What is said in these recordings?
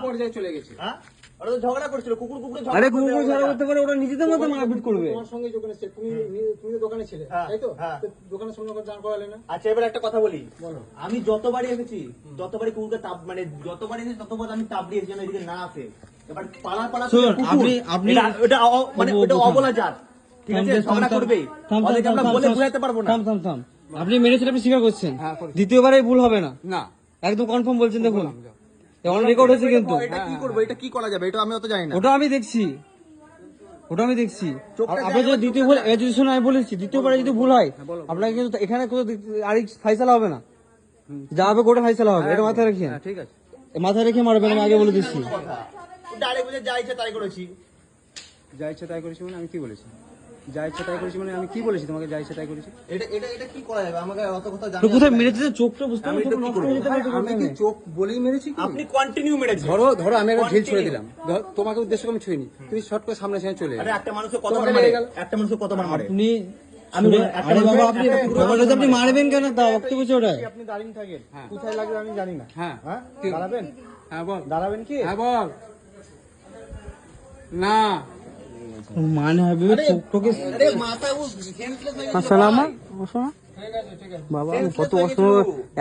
পর্যায়ে চলে গেছে। হ্যাঁ ওরা তো ঝগড়া করছিল, কুকুর আরে কুকুর ঝগড়া করতে পারে, ওরা নিজেদের মধ্যে মারপিট করবে। তোমার সঙ্গে দোকানে ছিল, তুমি তো দোকানে ছিলে, তাই তো? তো দোকানের সঙ্গে জান করালে না? আচ্ছা এবার একটা কথা বলি, আমি যতবারই এসেছি ততবারই কুকুরকে তাপ, মানে যতবারই এসেছি ততবার আমি তাপ দিয়েছি যেন এদিকে না আসে। এবার পাড়া পাড়া আপনি মানে ওটা অবলা জাত, ঠিক আছে, ঝগড়া করবেই, ওদেরকে আমরা বলে বোঝাতে পারবো না। থাম আপনি মেরেছেন, আপনি স্বীকার করছেন, দ্বিতীয়বারে ভুল হবে না, না একদম কনফার্ম বলছেন। দেখুন অন রেকর্ড হয়েছে কিন্তু। এটা কি করবো, এটা কি করা যাবে, এটা আমি অত জানি না। ওটা আমি দেখছি। আপনার যদি দ্বিতীয় ভুল, যদি শুনে আমি বলেছি দ্বিতীয়বারে যদি ভুল হয় আপনাকে কিন্তু এখানে কোনো আর ফাইসালা হবে না, যা হবে কোর্টে ফাইসালা হবে, এটা মাথায় রাখিয়ে। ঠিক আছে, মাথায় রেখে মারবেন, আমি আগে বলে দিচ্ছি। ডাইরেক্ট বুঝে যা ইচ্ছে তাই করেছি। যা ইচ্ছা তাই করেছি মানে আমি কি বলেছি? যা ইচ্ছা তাই করেছি মানে আমি কি বলেছি তোমাকে? যা ইচ্ছা তাই করেছি। এটা কি করা যাবে, আমাকে অত কথা জানি তো না। কোথায় মেরেছে চোখটা বুঝতে আমি পারছি, এটা কি নষ্ট করবো? হয়ে যেতে পারে। আমি কি চোখ বলেই মেরেছি কি? আপনি কন্টিনিউ মেরেছেন। ধরো আমি একটা ঢিল ছুড়ে দিলাম, তোমাকে উদ্দেশ্য করে আমি ছুঁইনি, তুমি শর্ট করে সামনে সামনে চলে আরে এলে। একটা মানুষকে কতবার মারে, একটা মানুষকে কতবার মারে। আপনি আরে বাবা, আপনি আপনি মারবেন কেন? তা বক্তব্য ওটা আপনি দাঁড়িয়ে থাকেন, কোথায় লাগবে আমি জানি না। হ্যাঁ দাঁড়াবেন? হ্যাঁ বল, দাঁড়াবেন কি? হ্যাঁ বল না মানে হবে চোখটাকে। আরে মাথা ও সেন্সলেস হয়ে গেছে। আসসালামু ঠিক আছে বাবা, আমি কত কষ্ট,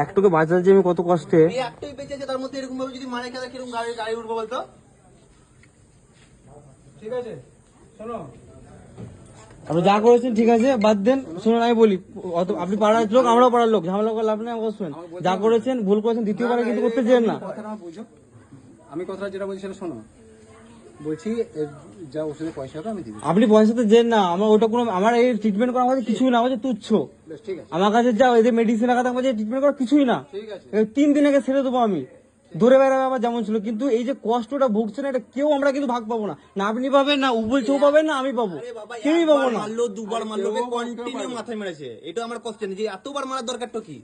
একটুকে বাঁচাচ্ছি আমি কত কষ্টে। এই একটাই বেঁচে আছে, তার মধ্যে এরকম ভাবে যদি মারে খেলা কিরকম গাড়ি উঠবো বলতো? ঠিক আছে শোনো, আপনি যা করেছেন ঠিক আছে, বাদ দেন। শুনুন আমি বলি, আপনি পাড়ার লোক, আমরাও পাড়ার লোক, ঝামেলা করে লাভ নেই। অবশ্যই যা করেছেন ভুল করেছেন, দ্বিতীয়বারে কিন্তু করতে চান না। কথাটা আমার বুঝো, আমি কথাটা যেটা বলছি সেটা শোনো। বলছি যা ওষুধের পয়সা হবে আমি দিব। আপনি পয়সাতে দেন না, আমার ওটা কোনো, আমার এই ট্রিটমেন্ট করা আমাদের কিছুই না, আমাদের তুচ্ছ। বেশ ঠিক আছে, আমার কাছে যাও, এদের মেডিসিন লাগাতে আমাদের ট্রিটমেন্ট করা কিছুই না। ঠিক আছে 3 দিন আগে ছেড়ে দেবো আমি, দূরে বেড়াবে আবার যেমন ছিল। কিন্তু এই যে কষ্টটা ভুগছেন, এটা কেউ আমরা কিন্তু ভাগ পাবো না, না আপনি পাবেন, না উবুল চৌ পাবেন, না আমি পাবো, আরে বাবা, কেউই পাবো না। মারলো দুবার মারলো, কন্টিনিউ মাথায় মেরেছে। এটা আমার কোশ্চেন যে এতবার মারার দরকারটা কি?